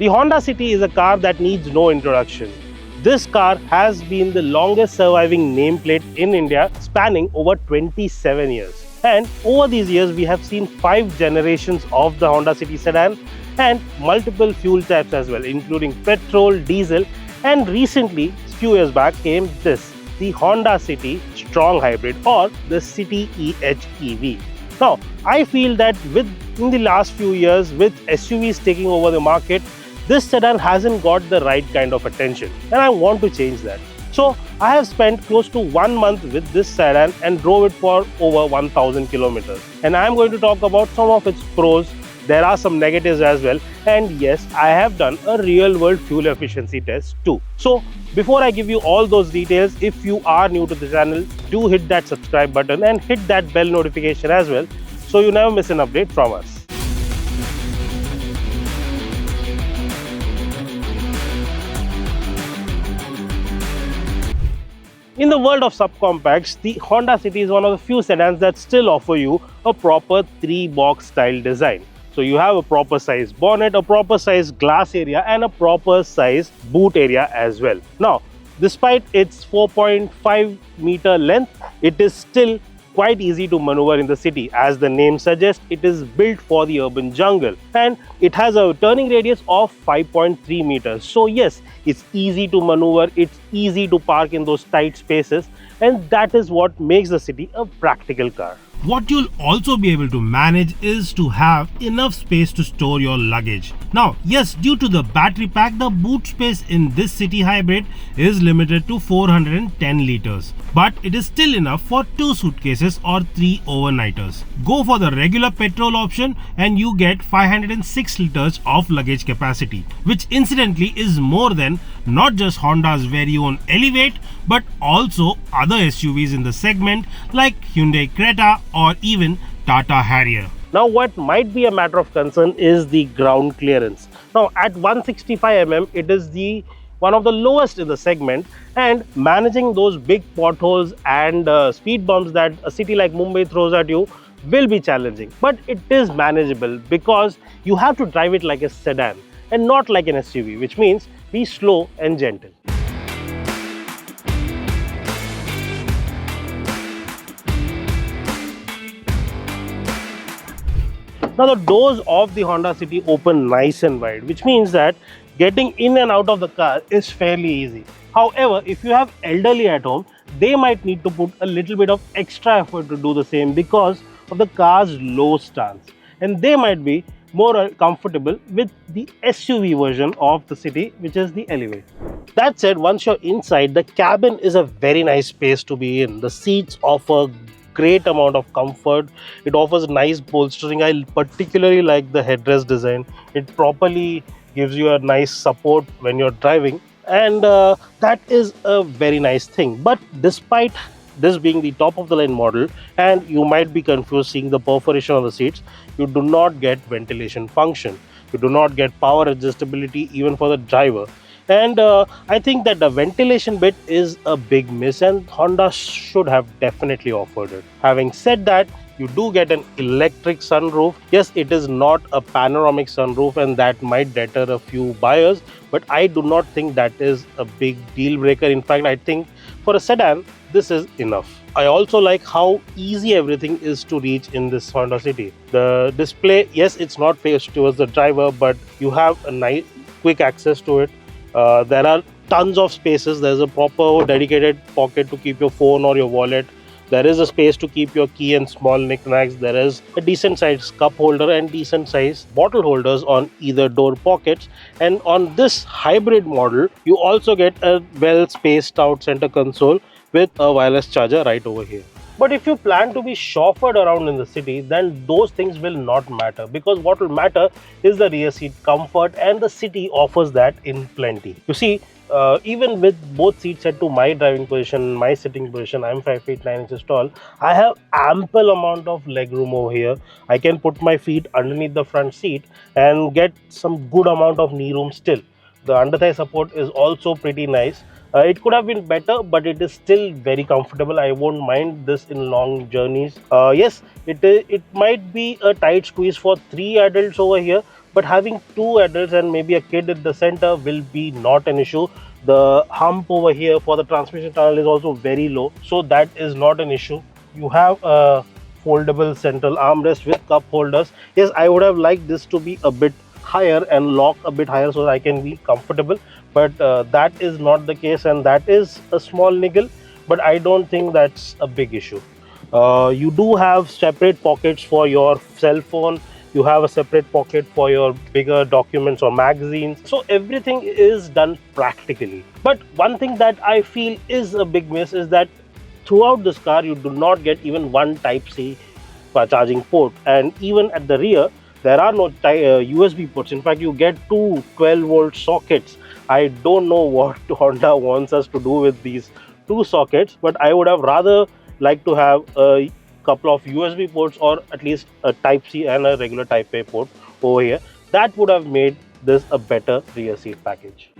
The Honda City is a car that needs no introduction. This car has been the longest surviving nameplate in India, spanning over 27 years. And over these years, we have seen 5 generations of the Honda City sedan and multiple fuel types as well, including petrol, diesel, and recently, few years back, came this, the Honda City Strong Hybrid or the City HEV. Now, I feel that in the last few years, with SUVs taking over the market, this sedan hasn't got the right kind of attention, and I want to change that. So I have spent close to 1 month with this sedan and drove it for over 1000 kilometers. And I am going to talk about some of its pros. There are some negatives as well. And yes, I have done a real world fuel efficiency test too. So before I give you all those details, if you are new to the channel, do hit that subscribe button and hit that bell notification as well, so you never miss an update from us. In the world of subcompacts, the Honda City is one of the few sedans that still offer you a proper 3-box style design. So you have a proper size bonnet, a proper size glass area and a proper size boot area as well. Now, despite its 4.5 meter length, it is still quite easy to maneuver in the city. As the name suggests, it is built for the urban jungle and it has a turning radius of 5.3 meters. So yes, it's easy to maneuver, it's easy to park in those tight spaces, and that is what makes the City a practical car. What you'll also be able to manage is to have enough space to store your luggage. Now, yes, due to the battery pack, the boot space in this City Hybrid is limited to 410 liters. But it is still enough for 2 suitcases or 3 overnighters. Go for the regular petrol option and you get 506 liters of luggage capacity, which incidentally is more than not just Honda's very own Elevate, but also other SUVs in the segment like Hyundai Creta or even Tata Harrier. Now, what might be a matter of concern is the ground clearance. Now, at 165 mm, it is one of the lowest in the segment, and managing those big potholes and speed bumps that a city like Mumbai throws at you will be challenging. But it is manageable because you have to drive it like a sedan and not like an SUV, which means be slow and gentle. Now, the doors of the Honda City open nice and wide, which means that getting in and out of the car is fairly easy. However, if you have elderly at home, they might need to put a little bit of extra effort to do the same because of the car's low stance, and they might be more comfortable with the SUV version of the City, which is the Elevate. That said, once you're inside, the cabin is a very nice space to be in. The seats offer great amount of comfort. It offers nice bolstering. I particularly like the headrest design. It properly gives you a nice support when you're driving, and that is a very nice thing. But despite this being the top of the line model, and you might be confused seeing the perforation on the seats, you do not get ventilation function. You do not get power adjustability even for the driver. And I think that the ventilation bit is a big miss, and Honda should have definitely offered it. Having said that, you do get an electric sunroof. Yes, it is not a panoramic sunroof, and that might deter a few buyers, but I do not think that is a big deal breaker. In fact, I think for a sedan, this is enough. I also like how easy everything is to reach in this Honda City. The display, yes, it's not faced towards the driver, but you have a nice quick access to it. There are tons of spaces. There's a proper dedicated pocket to keep your phone or your wallet. There is a space to keep your key and small knickknacks. There is a decent sized cup holder and decent sized bottle holders on either door pockets. And on this hybrid model, you also get a well spaced out center console with a wireless charger right over here. But if you plan to be chauffeured around in the city, then those things will not matter, because what will matter is the rear seat comfort, and the City offers that in plenty. You see, even with both seats set to my driving position, my sitting position, I'm 5 feet 9 inches tall, I have ample amount of leg room over here. I can put my feet underneath the front seat and get some good amount of knee room still. The under thigh support is also pretty nice. It could have been better, but it is still very comfortable. I won't mind this in long journeys. Yes, it might be a tight squeeze for 3 adults over here, but having two adults and maybe a kid at the center will be not an issue. The hump over here for the transmission tunnel is also very low, so that is not an issue. You have a foldable central armrest with cup holders. Yes, I would have liked this to be a bit higher and lock a bit higher so that I can be comfortable, but that is not the case, and that is a small niggle, but I don't think that's a big issue. You do have separate pockets for your cell phone. You have a separate pocket for your bigger documents or magazines. So everything is done practically. But one thing that I feel is a big miss is that throughout this car you do not get even one type C charging port, and even at the rear there are no USB ports. In fact, you get two 12-volt sockets. I don't know what Honda wants us to do with these two sockets, but I would have rather liked to have a couple of USB ports, or at least a type C and a regular type A port over here. That would have made this a better rear seat package.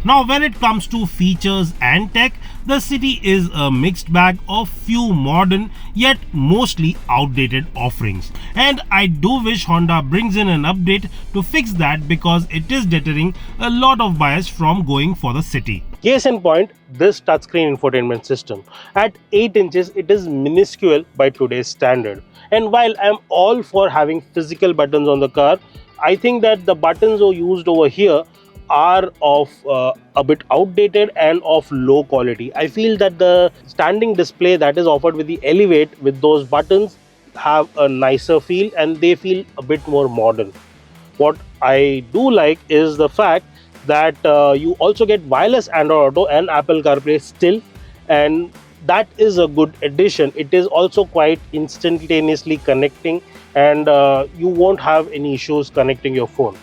Now when it comes to features and tech, the City is a mixed bag of few modern yet mostly outdated offerings. And I do wish Honda brings in an update to fix that, because it is deterring a lot of buyers from going for the City. Case in point, this touchscreen infotainment system. At 8 inches, it is minuscule by today's standard. And while I'm all for having physical buttons on the car, I think that the buttons used over here are of a bit outdated and of low quality. I feel that the standing display that is offered with the Elevate with those buttons have a nicer feel, and they feel a bit more modern. What I do like is the fact that you also get wireless Android Auto and Apple CarPlay still, and that is a good addition. It is also quite instantaneously connecting, and you won't have any issues connecting your phone.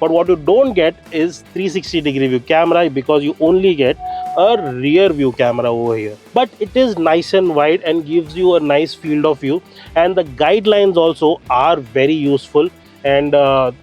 But what you don't get is 360-degree view camera, because you only get a rear view camera over here. But it is nice and wide and gives you a nice field of view, and the guidelines also are very useful, and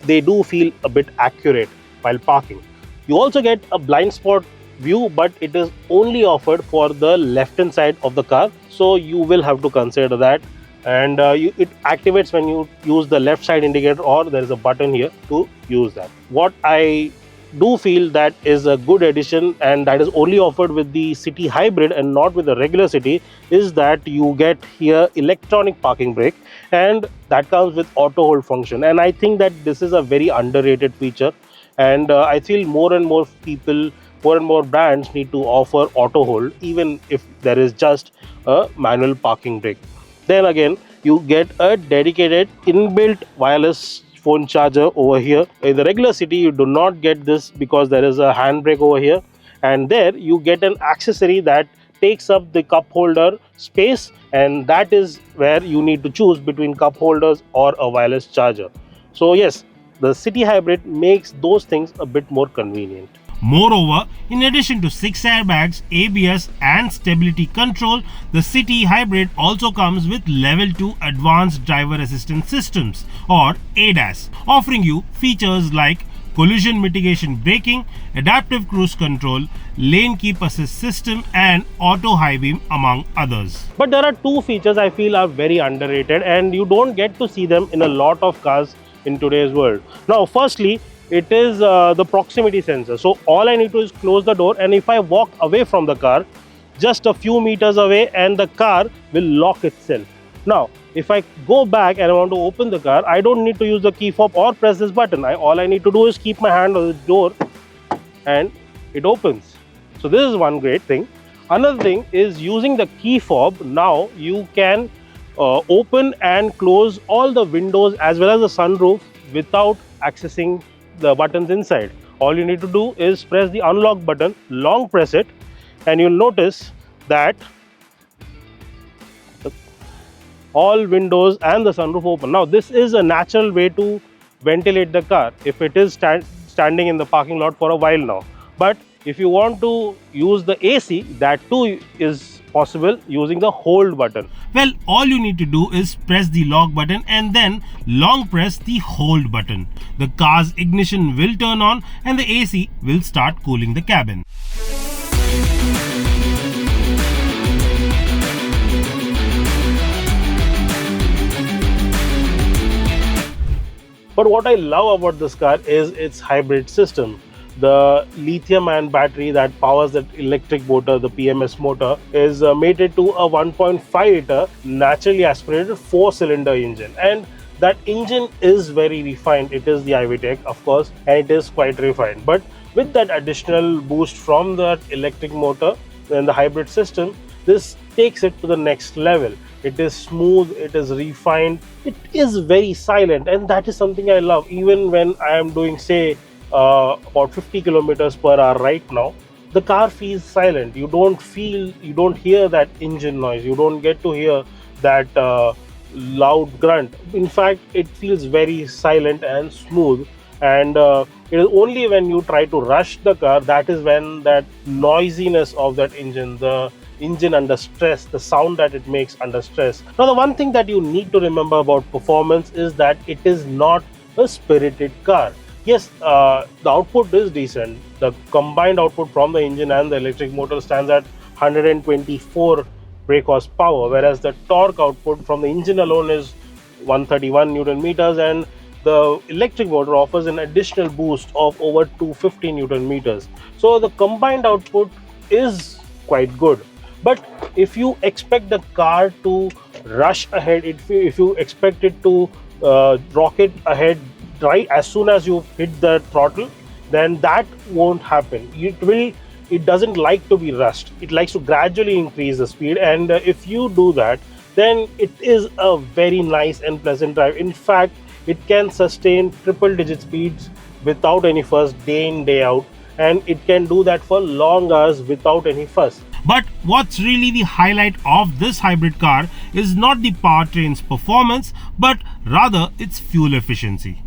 they do feel a bit accurate while parking. You also get a blind spot view, but it is only offered for the left hand side of the car, so you will have to consider that. And it activates when you use the left side indicator, or there is a button here to use that. What I do feel that is a good addition, and that is only offered with the City Hybrid and not with the regular City, is that you get here electronic parking brake, and that comes with auto hold function. And I think that this is a very underrated feature, and I feel more and more people, more and more brands need to offer auto hold, even if there is just a manual parking brake. Then again, you get a dedicated inbuilt wireless phone charger over here. In the regular City, you do not get this because there is a handbrake over here, and there you get an accessory that takes up the cup holder space, and that is where you need to choose between cup holders or a wireless charger. So yes, the City Hybrid makes those things a bit more convenient. Moreover, in addition to 6 airbags, ABS and stability control, the City Hybrid also comes with Level 2 Advanced Driver Assistance Systems, or ADAS, offering you features like collision mitigation braking, adaptive cruise control, lane keep assist system, and auto high beam, among others. But there are two features I feel are very underrated, and you don't get to see them in a lot of cars in today's world. Now, firstly, it is the proximity sensor. So all I need to do is close the door, and if I walk away from the car just a few meters away, and the car will lock itself. Now if I go back and I want to open the car, I don't need to use the key fob or press this button. All I need to do is keep my hand on the door and it opens. So this is one great thing. Another thing is, using the key fob, now you can open and close all the windows as well as the sunroof without accessing the buttons inside. All you need to do is press the unlock button, long press it, and you'll notice that all windows and the sunroof open. Now this is a natural way to ventilate the car if it is standing in the parking lot for a while now. But if you want to use the AC, that too is possible using the hold button. Well, all you need to do is press the lock button and then long press the hold button. The car's ignition will turn on and the AC will start cooling the cabin. But what I love about this car is its hybrid system. The lithium-ion battery that powers that electric motor, the PMS motor, is mated to a 1.5-liter naturally aspirated four-cylinder engine, and that engine is very refined. It is the iVTEC, of course, and it is quite refined. But with that additional boost from that electric motor and the hybrid system, this takes it to the next level. It is smooth, it is refined, it is very silent, and that is something I love. Even when I am doing, say, about 50 kilometers per hour right now, the car feels silent. You don't hear that engine noise. You don't get to hear that loud grunt. In fact, it feels very silent and smooth. And it is only when you try to rush the car, that is when that noisiness of that engine, the engine under stress, the sound that it makes under stress. Now, the one thing that you need to remember about performance is that it is not a spirited car. Yes, the output is decent. The combined output from the engine and the electric motor stands at 124 brake horsepower, whereas the torque output from the engine alone is 131 Newton meters, and the electric motor offers an additional boost of over 250 Newton meters. So the combined output is quite good. But if you expect the car to rush ahead, if you expect it to rocket ahead right as soon as you hit the throttle, then that won't happen. It doesn't like to be rushed. It likes to gradually increase the speed, and if you do that, then it is a very nice and pleasant drive. In fact, it can sustain triple digit speeds without any fuss, day in day out, and it can do that for long hours without any fuss. But what's really the highlight of this hybrid car is not the powertrain's performance, but rather its fuel efficiency.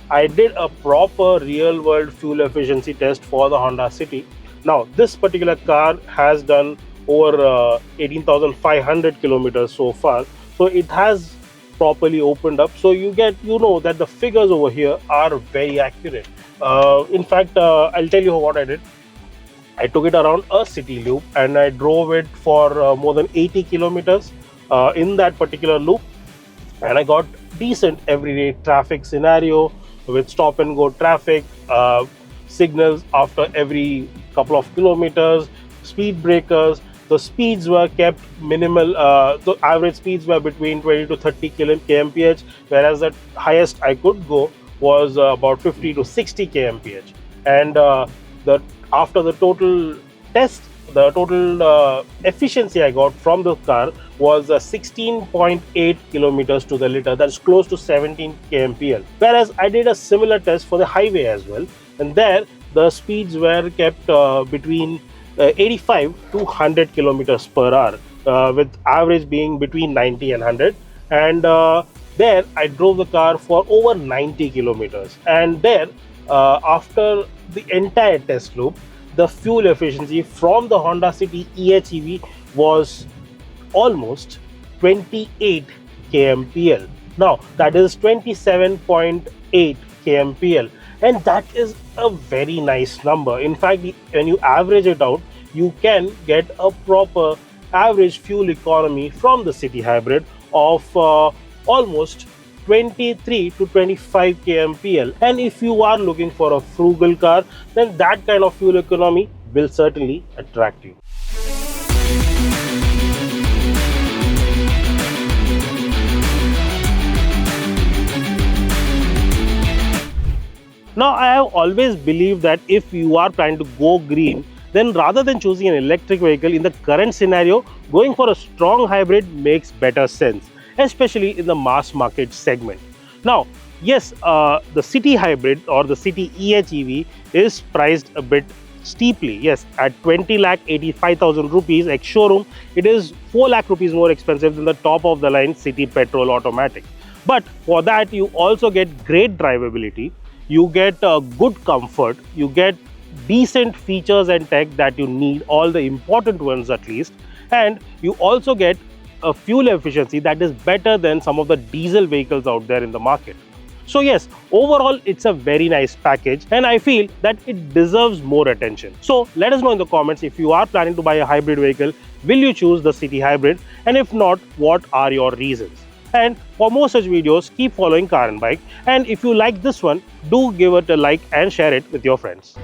I did a proper real world fuel efficiency test for the Honda City. Now, this particular car has done over 18,500 kilometers so far, so it has properly opened up. So you know that the figures over here are very accurate. In fact, I'll tell you what I did. I took it around a city loop and I drove it for more than 80 kilometers in that particular loop, and I got decent everyday traffic scenario with stop and go traffic, signals after every couple of kilometers, speed breakers. The speeds were kept minimal. The average speeds were between 20 to 30 kmph, whereas the highest I could go was about 50 to 60 kmph. And after the total test, the total efficiency I got from the car was 16.8 kilometers to the liter. That's close to 17 kmpl. Whereas I did a similar test for the highway as well, and there the speeds were kept between 85 to 100 kilometers per hour, with average being between 90 and 100. And there I drove the car for over 90 kilometers. And there, after the entire test loop, the fuel efficiency from the Honda City HEV was almost 28 kmpl. Now, that is 27.8 kmpl, and that is a very nice number. In fact, when you average it out, you can get a proper average fuel economy from the City Hybrid of almost 23 to 25 kmpl. And if you are looking for a frugal car, then that kind of fuel economy will certainly attract you. Now, I have always believed that if you are trying to go green, then rather than choosing an electric vehicle in the current scenario, going for a strong hybrid makes better sense, especially in the mass market segment. Now, yes, the City Hybrid or the City EHEV is priced a bit steeply. Yes, at 20,85,000 rupees ex showroom, it is 4 lakh rupees more expensive than the top of the line City Petrol Automatic. But for that, you also get great drivability, you get good comfort, you get decent features and tech that you need, all the important ones at least, and you also get a fuel efficiency that is better than some of the diesel vehicles out there in the market. So yes, overall it's a very nice package and I feel that it deserves more attention. So let us know in the comments, if you are planning to buy a hybrid vehicle, will you choose the city hybrid, and if not, what are your reasons? And for more such videos, keep following Car and Bike, and if you like this one, do give it a like and share it with your friends.